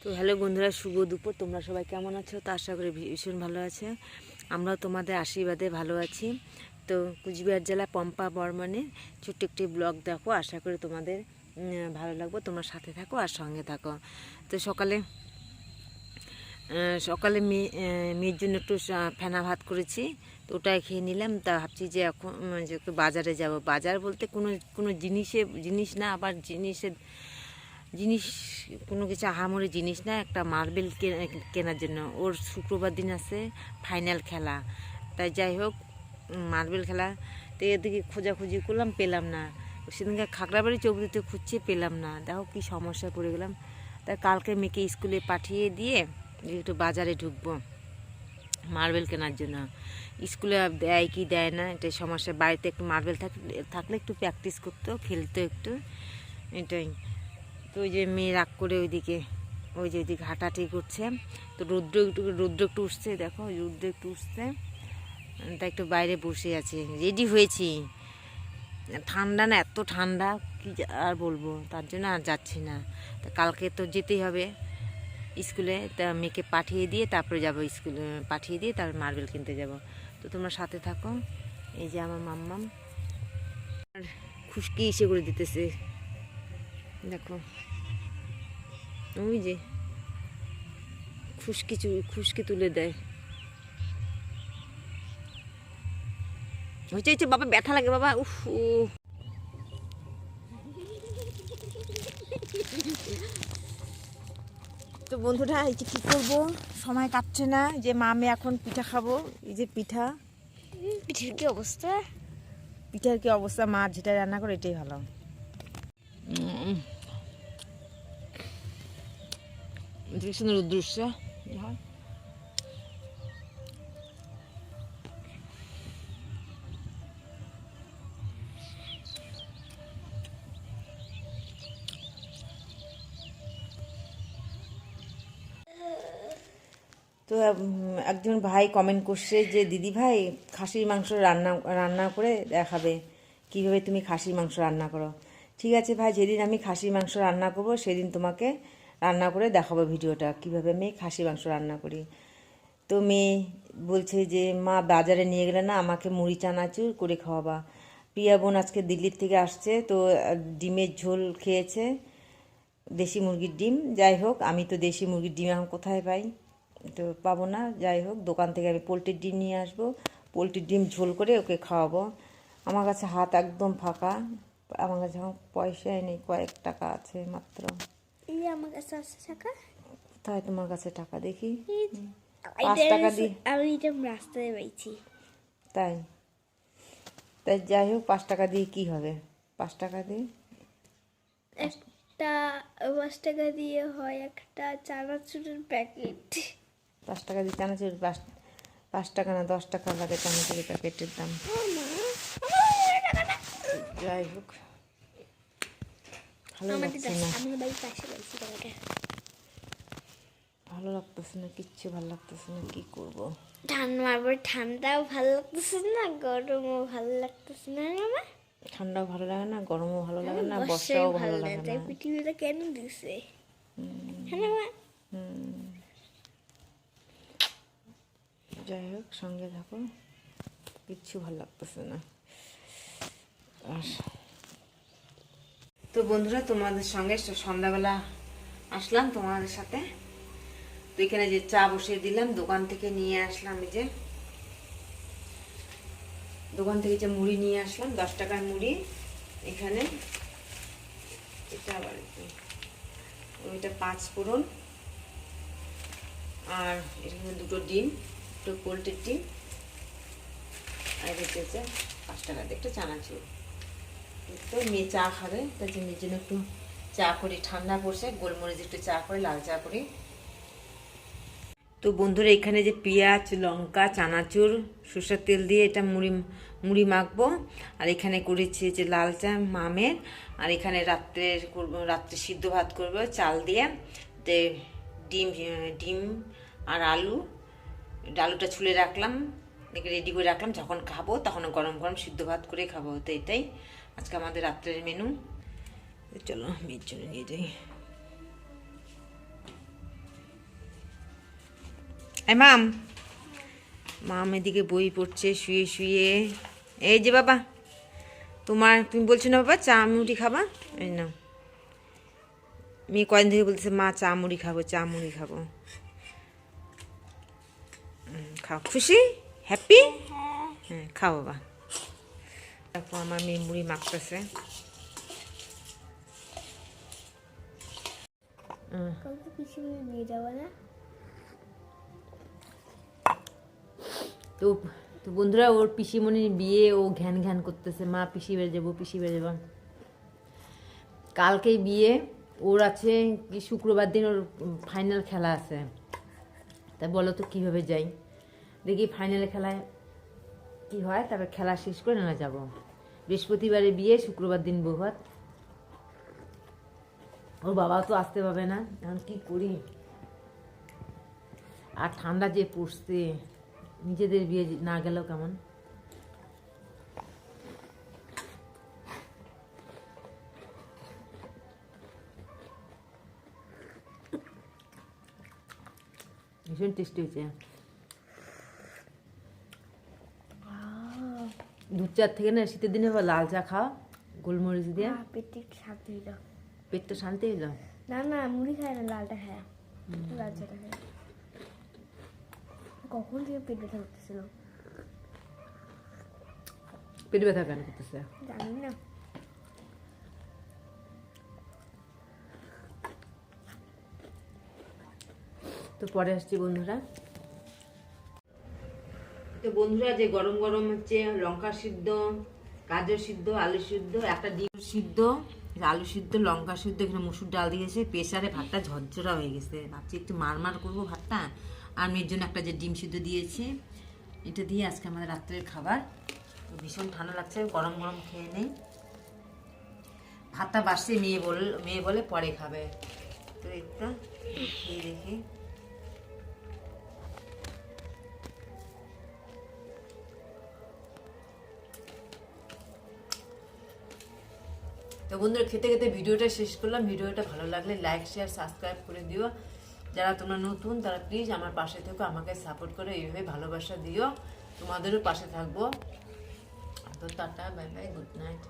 তো হ্যালো বন্ধুরা, শুভ দুপুর। তোমরা সবাই কেমন আছো? তো আশা করি ভীষণ ভালো আছে। আমরাও তোমাদের আশীর্বাদে ভালো আছি। তো কুচবিহার জেলা পম্পা বর্মনে ছোট্ট একটি ব্লগ দেখো, আশা করি তোমাদের ভালো লাগবে। তোমরা সাথে থাকো আর সঙ্গে থাকো। তো সকালে মেয়ের জন্য একটু ফেনা ভাত করেছি, তো ওটাই খেয়ে নিলাম। তা ভাবছি যে এখন যে একটু বাজারে যাব। বাজার বলতে কোনো জিনিস না, আবার জিনিস কোনো কিছু আহামরি জিনিস না, একটা মার্বেল কেনার জন্য। ওর শুক্রবার দিন আছে ফাইনাল খেলা, তাই যাই হোক মার্বেল খেলা। তো এদিকে খোঁজাখুঁজি করলাম, পেলাম না। সেদিনকে খাগড়াবাড়ি চৌধুরীতে খুঁজছি, পেলাম না। দেখো কি সমস্যা পড়ে গেলাম। তাই কালকে মেয়েকে স্কুলে পাঠিয়ে দিয়ে একটু বাজারে ঢুকবো মার্বেল কেনার জন্য। স্কুলে দেয় কি দেয় না এটাই সমস্যা। বাড়িতে একটু মার্বেল থাকলে একটু প্র্যাকটিস করতো, খেলতো একটু, এটাই। তো ওই যে মেয়ে রাগ করে ওইদিকে হাঁটাহাঁটি করছে। তো রৌদ্র একটু উঠছে, দেখো রৌদ্র একটু উঠছে, তাই একটু বাইরে বসে আছে। রেডি হয়েছি, ঠান্ডা না, এত ঠান্ডা কি আর বলবো, তার জন্য আর যাচ্ছি না। তা কালকে তো যেতেই হবে স্কুলে। তা মেয়েকে পাঠিয়ে দিয়ে তারপরে যাব, স্কুলে পাঠিয়ে দিয়ে তারপর মার্বেল কিনতে যাব। তো তোমরা সাথে থাকো। এই যে আমার মাম্মাম আর খুশকি ইসে করে দিতেছে, দেখো ওই যে খুশকি তুলে দেয়। হচ্ছে বাবা, ব্যথা লাগে বাবা, উফ। তো বন্ধুরা, এই যে কী করবো, সময় কাটছে না। যে মা আমি এখন পিঠা খাবো। এই যে পিঠার কি অবস্থা, মা যেটা রান্না করে এটাই ভালো। সুন্দর উদ্দেশ্য হয়। তো একজন ভাই কমেন্ট করছে যে দিদি ভাই খাসির মাংস রান্না করে দেখাবে, কীভাবে তুমি খাসির মাংস রান্না করো। ঠিক আছে ভাই, যেদিন আমি খাসির মাংস রান্না করবো সেদিন তোমাকে রান্না করে দেখাবো ভিডিওটা, কীভাবে আমি খাসির মাংস রান্না করি। তো মেয়ে বলছে যে মা বাজারে নিয়ে গেলে না আমাকে মুড়ি চানাচুর করে খাওয়াবা। প্রিয়া বোন আজকে দিল্লির থেকে আসছে, তো ডিমের ঝোল খেয়েছে, দেশি মুরগির ডিম। যাই হোক, আমি তো দেশি মুরগির ডিম এখন কোথায় পাই, তো পাবো না। যাই হোক, দোকান থেকে আমি পোলট্রির ডিম নিয়ে আসবো, পোলট্রির ডিম ঝোল করে ওকে খাওয়াবো। আমার কাছে হাত একদম ফাঁকা, আমার কাছে এখন পয়সাই নেই, কয়েক টাকা আছে মাত্র। আমার কাছে আছে টাকা। কোথায় তোমার কাছে টাকা দেখি? 5 টাকা দিই, আমি এটা রাস্তায় পাইছি। তাই যাই হোক, 5 টাকা দিয়ে কি হবে? 5 টাকা দিয়ে একটা 5 টাকা দিয়ে হয় একটা চানাচুরের প্যাকেট। 5 টাকা দিয়ে চানাচুর, 5 টাকা না 10 টাকা লাগে চানাচুরের প্যাকেটের দাম। যাই হোক, ভালো লাগছে না, ভালো লাগতেছে না, কিচ্ছু ভালো লাগতেছে না, কি করবো। ঠান্ডাও ভালো লাগতেছে না, গরমও ভালো লাগতেছে না। আমার ঠান্ডাও ভালো লাগে না, গরমও ভালো লাগে না, বর্ষাও ভালো লাগে না। পৃথিবীটা কেন দিছে? যাই হোক, সঙ্গে থাকো, কিচ্ছু ভালো লাগতেছে না। আর তো বন্ধুরা, তোমাদের সঙ্গে সন্ধ্যাবেলা আসলাম তোমাদের সাথে। তো এখানে যে চা বসিয়ে দিলাম, দোকান থেকে নিয়ে আসলাম, এই যে দোকান থেকে যে মুড়ি নিয়ে আসলাম, 10 টাকার মুড়ি। এখানে এটা আবার ওইটা 5 ফোড়ন, আর এখানে 2টো ডিম, 2টো পোলট্রির ডিম, আর হচ্ছে 5 টাকা দিয়ে একটা চানাচুর। তো মেয়ে চা খাবে, তার জন্য একটু চা করি, ঠান্ডা পড়ছে, গোলমরিচ একটু চা করে, লাল চা করি। তো বন্ধুরা, এখানে যে পেঁয়াজ, লঙ্কা, চানাচুর, সরষের তেল দিয়ে এটা মুড়ি মাখবো। আর এখানে করেছি যে লাল চা মামের। আর এখানে রাত্রে সিদ্ধ ভাত করবো চাল দিয়ে। তে ডিম আর আলুটা ছুলে রাখলাম, রেডি করে রাখলাম, যখন খাবো তখন গরম গরম সিদ্ধ ভাত করে খাবো। তো এটাই আজকে আমাদের রাত্রের মেনু। চলো মেয়ের জন্য নিয়ে যাই। এই মাম, মাম এদিকে বই পড়ছে শুয়ে শুয়ে। এই যে বাবা, তুমি বলছো না বাবা চা মুড়ি খাবা, এই না মেয়ে কদিন থেকে বলতেছে মা চা মুড়ি খাবো, চা মুড়ি খাবো। খাও, খুশি, হ্যাপি? হ্যাঁ খাও বাবা। দেখো আমার মেয়ে মুড়ি মাখতেছে। নিয়ে যাবো না? তো তো বন্ধুরা, ওর পিসিমণির বিয়ে, ও ঘ্যান ঘ্যান করতেছে, মা পিসি বেড়ে যাবো, পিসি বেড়ে যাবো। কালকেই বিয়ে ওর আছে, কি শুক্রবার দিন ওর ফাইনাল খেলা আছে। তা বলো তো কীভাবে যাই, দেখি ফাইনালে খেলায় কি হয়, তারপর খেলা শেষ করে না যাবো। বৃহস্পতিবারে বিয়ে, শুক্রবার দিন বৌভাত। ওর বাবাও তো আসতে পারবে না, এখন কি করি। আর ঠান্ডা যে পড়ছে, নিজেদের বিয়ে না গেলেও কেমন। ভীষণ টেস্টি হয়েছে। দুধ চার থেকে না শীতের দিনে আবার লাল চা খাওয়া গোলমরিচ দিয়ে, পেটে শান্তি হইল। পেটটা শান্তি হইলো। না না, মুড়ি খায় না, লালটা খায়, লাল চাটা খায়। কখন থেকে পেট ব্যথা করতেছিল, পেট ব্যথা কেন করতেছে জানি না। তো পরে আসছি বন্ধুরা। তো বন্ধুরা, যে গরম গরম হচ্ছে লঙ্কা সিদ্ধ, গাজর সিদ্ধ, আলু সিদ্ধ, একটা ডিম সিদ্ধ, আলু সিদ্ধ, লঙ্কা সিদ্ধ, এখানে মুসুর ডাল দিয়েছে, প্রেসারে ভাতটা ঝরঝরা হয়ে গেছে। ভাবছি একটু মারমার করবো ভাতটা, আর মেয়ের জন্য একটা যে ডিম সিদ্ধ দিয়েছি, এটা দিয়ে আজকে আমাদের রাত্রের খাবার। তো ভীষণ ঠান্ডা লাগছে, গরম গরম খেয়ে নেই। ভাতটা বাসছে, মেয়ে বলে পরে খাবে। তো একটা খেয়ে দেখি। তো বন্ধুরা, খেতে খেতে ভিডিওটা শেষ করলাম। ভিডিওটা ভালো লাগলে লাইক, শেয়ার, সাবস্ক্রাইব করে দিও। যারা তোমরা নতুন তারা প্লিজ আমার পাশে থেকো, আমাকে সাপোর্ট করে এইভাবে ভালোবাসা দিও। তোমাদেরও পাশে থাকবো। তো tata, bye bye, good night.